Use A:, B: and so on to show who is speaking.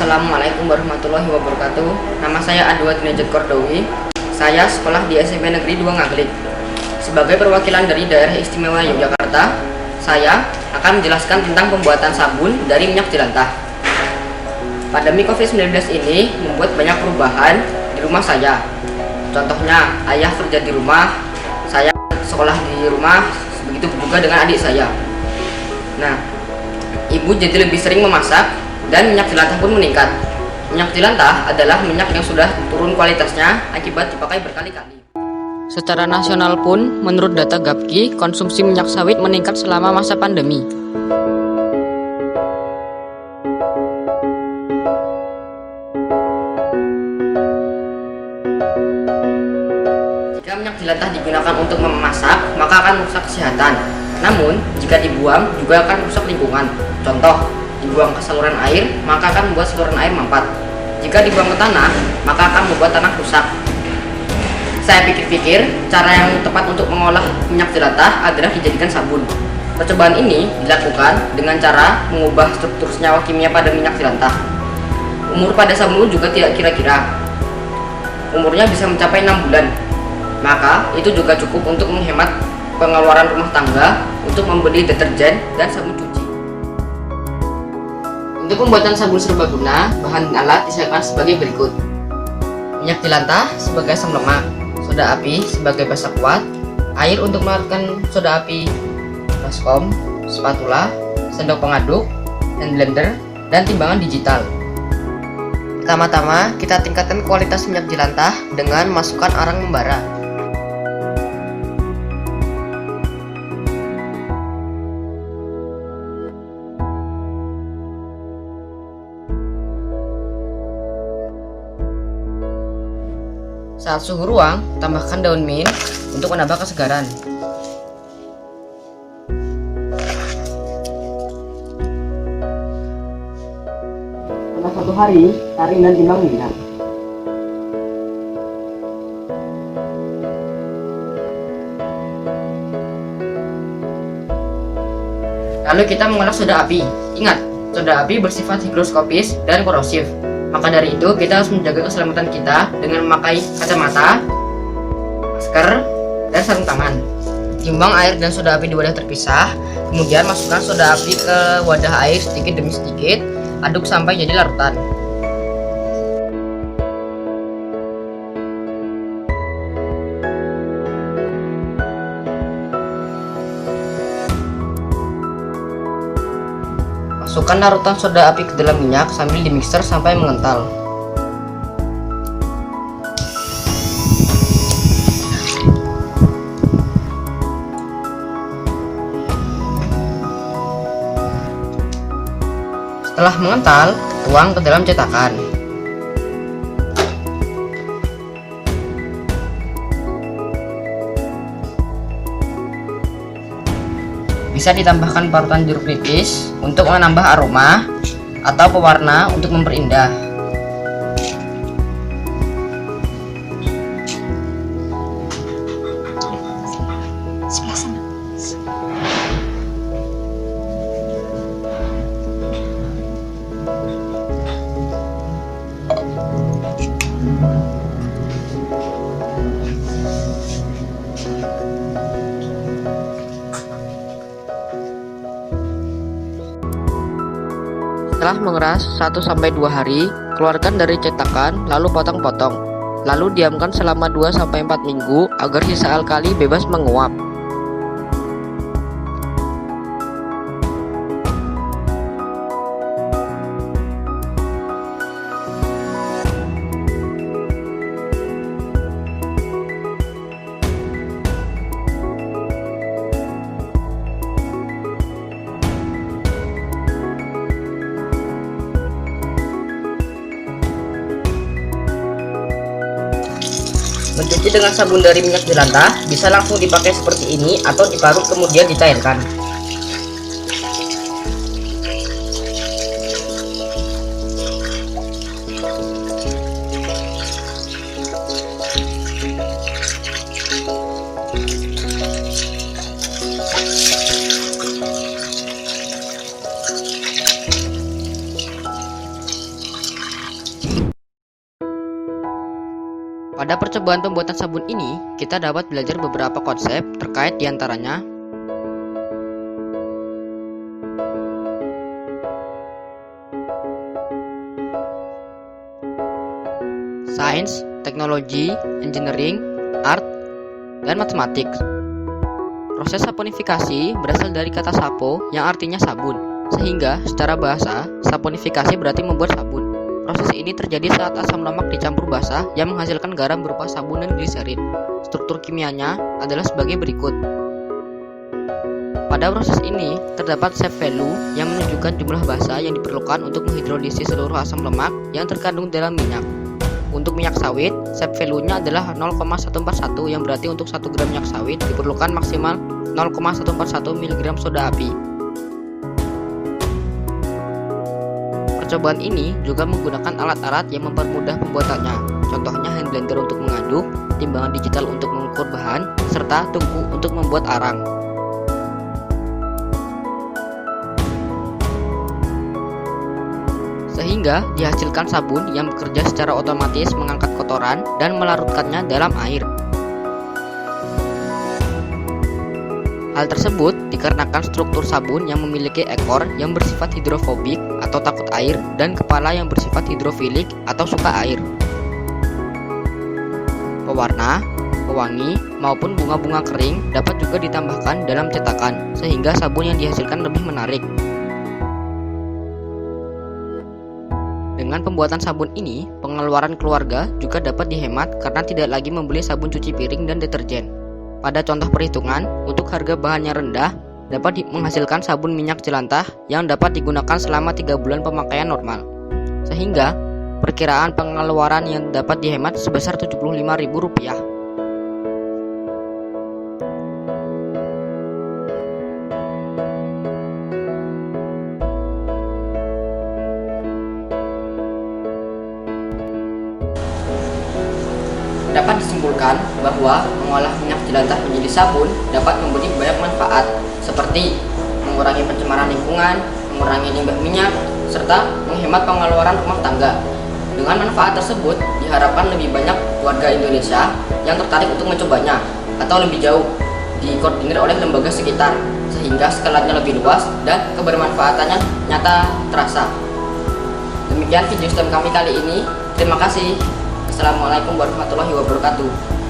A: Assalamualaikum warahmatullahi wabarakatuh. Nama saya Adwa Dinajat Kordowi. Saya sekolah di SMP Negeri 2 Ngaglik. Sebagai perwakilan dari Daerah Istimewa Yogyakarta, saya akan menjelaskan tentang pembuatan sabun dari minyak jelantah. Pandemi COVID-19 ini membuat banyak perubahan di rumah saya. Contohnya, ayah kerja di rumah, saya sekolah di rumah, begitu juga dengan adik saya. Nah, ibu jadi lebih sering memasak dan minyak jelantah pun meningkat. Minyak jelantah adalah minyak yang sudah turun kualitasnya akibat dipakai berkali-kali. Secara nasional pun, menurut data Gapki, konsumsi minyak sawit meningkat selama masa pandemi. Jika minyak jelantah digunakan untuk memasak, maka akan merusak kesehatan. Namun, jika dibuang juga akan merusak lingkungan. Contoh, dibuang ke saluran air, maka akan membuat saluran air mampet. Jika dibuang ke tanah, maka akan membuat tanah rusak. Saya pikir-pikir, cara yang tepat untuk mengolah minyak jelantah adalah dijadikan sabun. Percobaan ini dilakukan dengan cara mengubah struktur senyawa kimia pada minyak jelantah. Umur pada sabun juga tidak kira-kira. Umurnya bisa mencapai 6 bulan. Maka, itu juga cukup untuk menghemat pengeluaran rumah tangga untuk membeli deterjen dan sabun cuci. Untuk pembuatan sabun serbaguna, bahan dan alat disiapkan sebagai berikut. Minyak jelantah sebagai asam lemak, soda api sebagai basa kuat, air untuk melarutkan soda api, baskom, spatula, sendok pengaduk, hand blender, dan timbangan digital. Pertama-tama, kita tingkatkan kualitas minyak jelantah dengan masukkan arang membara. Saat suhu ruang, tambahkan daun mint untuk menambah kesegaran. Setelah 1 hari, tarik dan timbang minyak. Lalu kita mengolah soda api. Ingat, soda api bersifat higroskopis dan korosif. Maka dari itu, kita harus menjaga keselamatan kita dengan memakai kacamata, masker, dan sarung tangan. Timbang air dan soda api di wadah terpisah, kemudian masukkan soda api ke wadah air sedikit demi sedikit, aduk sampai jadi larutan. Masukkan larutan soda api ke dalam minyak sambil dimixer sampai mengental. Setelah mengental, tuang ke dalam cetakan. Bisa ditambahkan parutan jeruk nipis untuk menambah aroma atau pewarna untuk memperindah. Setelah mengeras 1-2 hari, keluarkan dari cetakan lalu potong-potong. Lalu diamkan selama 2-4 minggu agar sisa alkali bebas menguap. Mencuci dengan sabun dari minyak jelantah bisa langsung dipakai seperti ini atau diparut kemudian dicairkan. Pada percobaan pembuatan sabun ini, kita dapat belajar beberapa konsep terkait diantaranya sains, teknologi, engineering, art, dan matematik. Proses saponifikasi berasal dari kata sapo yang artinya sabun, sehingga secara bahasa, saponifikasi berarti membuat sabun. Proses ini terjadi saat asam lemak dicampur basa yang menghasilkan garam berupa sabun dan gliserin. Struktur kimianya adalah sebagai berikut. Pada proses ini, terdapat sap value yang menunjukkan jumlah basa yang diperlukan untuk menghidrolisis seluruh asam lemak yang terkandung dalam minyak. Untuk minyak sawit, sap value-nya adalah 0,141 yang berarti untuk 1 gram minyak sawit diperlukan maksimal 0,141 mg soda api. Percobaan ini juga menggunakan alat-alat yang mempermudah pembuatannya, contohnya hand blender untuk mengaduk, timbangan digital untuk mengukur bahan, serta tungku untuk membuat arang. Sehingga dihasilkan sabun yang bekerja secara otomatis mengangkat kotoran dan melarutkannya dalam air. Hal tersebut dikarenakan struktur sabun yang memiliki ekor yang bersifat hidrofobik atau takut air dan kepala yang bersifat hidrofilik atau suka air. Pewarna, pewangi, maupun bunga-bunga kering dapat juga ditambahkan dalam cetakan sehingga sabun yang dihasilkan lebih menarik. Dengan pembuatan sabun ini, pengeluaran keluarga juga dapat dihemat karena tidak lagi membeli sabun cuci piring dan deterjen. Pada contoh perhitungan, untuk harga bahan yang rendah, dapat menghasilkan sabun minyak jelantah yang dapat digunakan selama 3 bulan pemakaian normal. Sehingga, perkiraan pengeluaran yang dapat dihemat sebesar Rp75.000. Dapat disimpulkan bahwa mengolah minyak jelantah menjadi sabun dapat memberi banyak manfaat seperti mengurangi pencemaran lingkungan, mengurangi limbah minyak, serta menghemat pengeluaran rumah tangga. Dengan manfaat tersebut, diharapkan lebih banyak warga Indonesia yang tertarik untuk mencobanya atau lebih jauh dikoordinir oleh lembaga sekitar sehingga skalanya lebih luas dan kebermanfaatannya nyata terasa. Demikian video STEM kami kali ini. Terima kasih. Assalamualaikum warahmatullahi wabarakatuh.